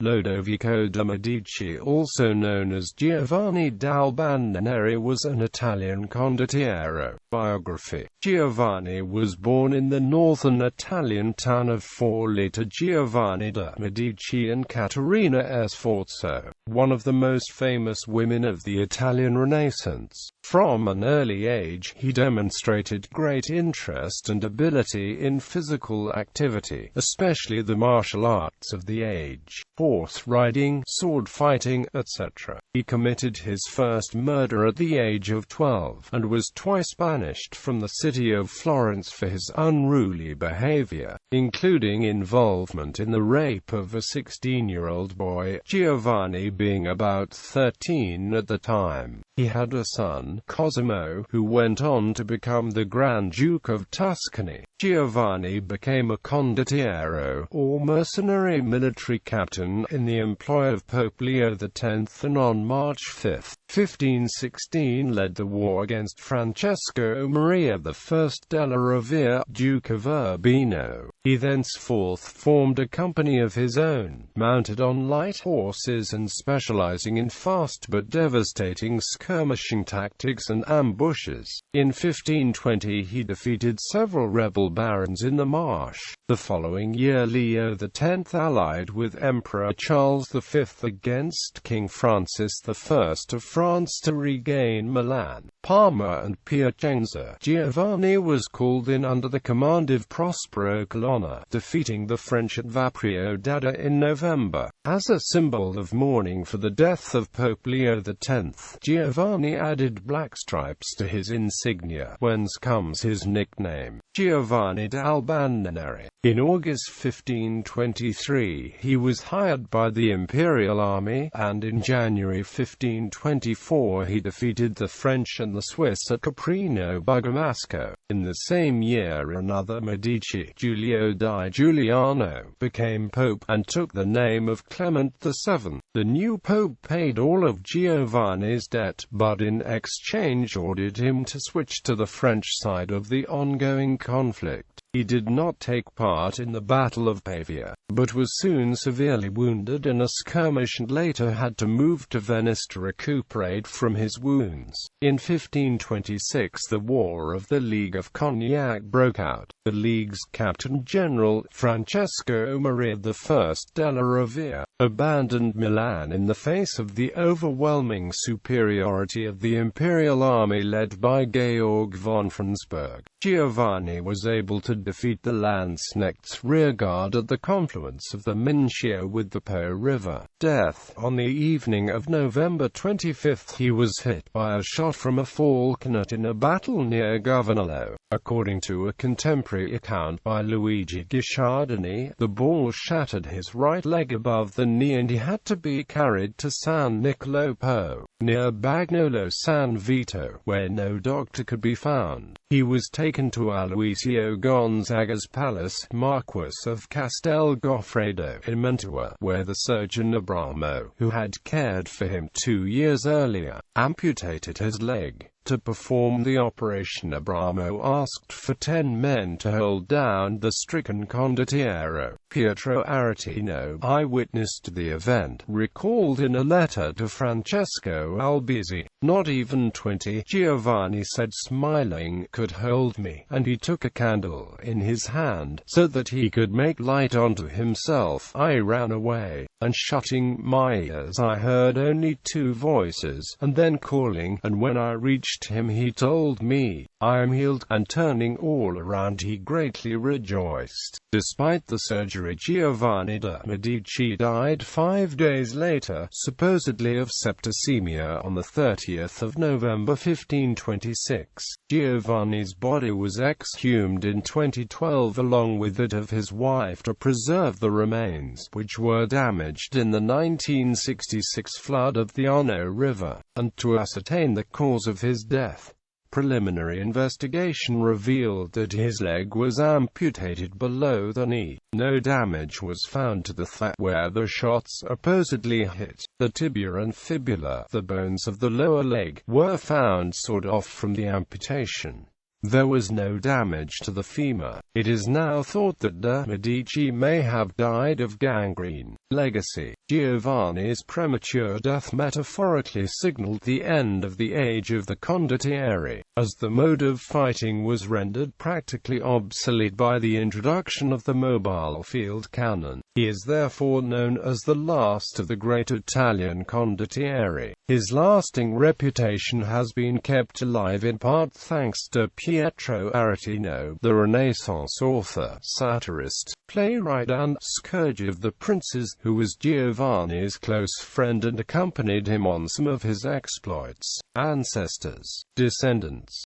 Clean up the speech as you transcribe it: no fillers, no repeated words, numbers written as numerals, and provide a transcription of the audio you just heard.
Lodovico de Medici, also known as Giovanni dal Bande Nere, was an Italian condottiero. Biography. Giovanni was born in the northern Italian town of Forlì to Giovanni de Medici and Caterina Sforza, one of the most famous women of the Italian Renaissance. From an early age, he demonstrated great interest and ability in physical activity, especially the martial arts of the age, horse riding, sword fighting, etc. He committed his first murder at the age of 12, and was twice banished from the city of Florence for his unruly behavior, including involvement in the rape of a 16-year-old boy, Giovanni being about 13 at the time. He had a son, Cosimo, who went on to become the Grand Duke of Tuscany. Giovanni became a condottiero, or mercenary military captain, in the employ of Pope Leo X, and on March 5, 1516 led the war against Francesco Maria I della Rovere, Duke of Urbino. He thenceforth formed a company of his own, mounted on light horses and specializing in fast but devastating skirmishing tactics and ambushes. In 1520 he defeated several rebel barons in the marsh. The following year Leo X allied with Emperor Charles V against King Francis I of France to regain Milan, Parma and Piacenza. Giovanni was called in under the command of Prospero Colonna, defeating the French at Vaprio d'Adda in November. As a symbol of mourning for the death of Pope Leo X, Giovanni added black stripes to his insignia, whence comes his nickname, Giovanni dal Bande Nere. In August 1523, he was hired by the Imperial Army, and in January 1524 he defeated the French and the Swiss at Caprino Bergamasco. In the same year another Medici, Giulio di Giuliano, became pope, and took the name of Clement VII. The new pope paid all of Giovanni's debt, but in exchange ordered him to switch to the French side of the ongoing conflict. He did not take part in the Battle of Pavia, but was soon severely wounded in a skirmish and later had to move to Venice to recuperate from his wounds. In 1526 the War of the League of Cognac broke out. The League's Captain General, Francesco Maria I della Rovere, abandoned Milan in the face of the overwhelming superiority of the imperial army led by Georg von Frensburg. Giovanni was able to defeat the Landsknecht's rearguard at the confluence of the Mincio with the Po River. Death. On the evening of November 25 he was hit by a shot from a falconet in a battle near Governolo. According to a contemporary account by Luigi Guicciardini, the ball shattered his right leg above the knee and he had to be carried to San Nicolo Po, near Bagnolo San Vito, where no doctor could be found. He was taken to Aloisio Gonzaga's palace, Marquis of Castel Goffredo, in Mantua, where the surgeon Abramo, who had cared for him 2 years earlier, amputated his leg. To perform the operation, Abramo asked for 10 men to hold down the stricken condottiero. Pietro Aretino, eyewitness to the event, recalled in a letter to Francesco Albizzi, "Not even 20, Giovanni said smiling, could hold me, and he took a candle in his hand, so that he could make light onto himself. I ran away, and shutting my ears I heard only 2 voices, and then calling, and when I reached him he told me, 'I am healed,' and turning all around he greatly rejoiced." Despite the surgery, Giovanni de Medici died 5 days later, supposedly of septicemia, on the 30th of November 1526. Giovanni's body was exhumed in 2012 along with that of his wife to preserve the remains, which were damaged in the 1966 flood of the Arno River, and to ascertain the cause of his death. Preliminary investigation revealed that his leg was amputated below the knee. No damage was found to the thigh where the shots supposedly hit. The tibia and fibula, the bones of the lower leg, were found sawed off from the amputation. There was no damage to the femur. It is now thought that de' Medici may have died of gangrene. Legacy. Giovanni's premature death metaphorically signaled the end of the age of the condottieri, as the mode of fighting was rendered practically obsolete by the introduction of the mobile field cannon. He is therefore known as the last of the great Italian condottieri. His lasting reputation has been kept alive in part thanks to Pietro Aretino, the Renaissance author, satirist, playwright and scourge of the princes, who was Giovanni's close friend and accompanied him on some of his exploits. Ancestors. Descendants.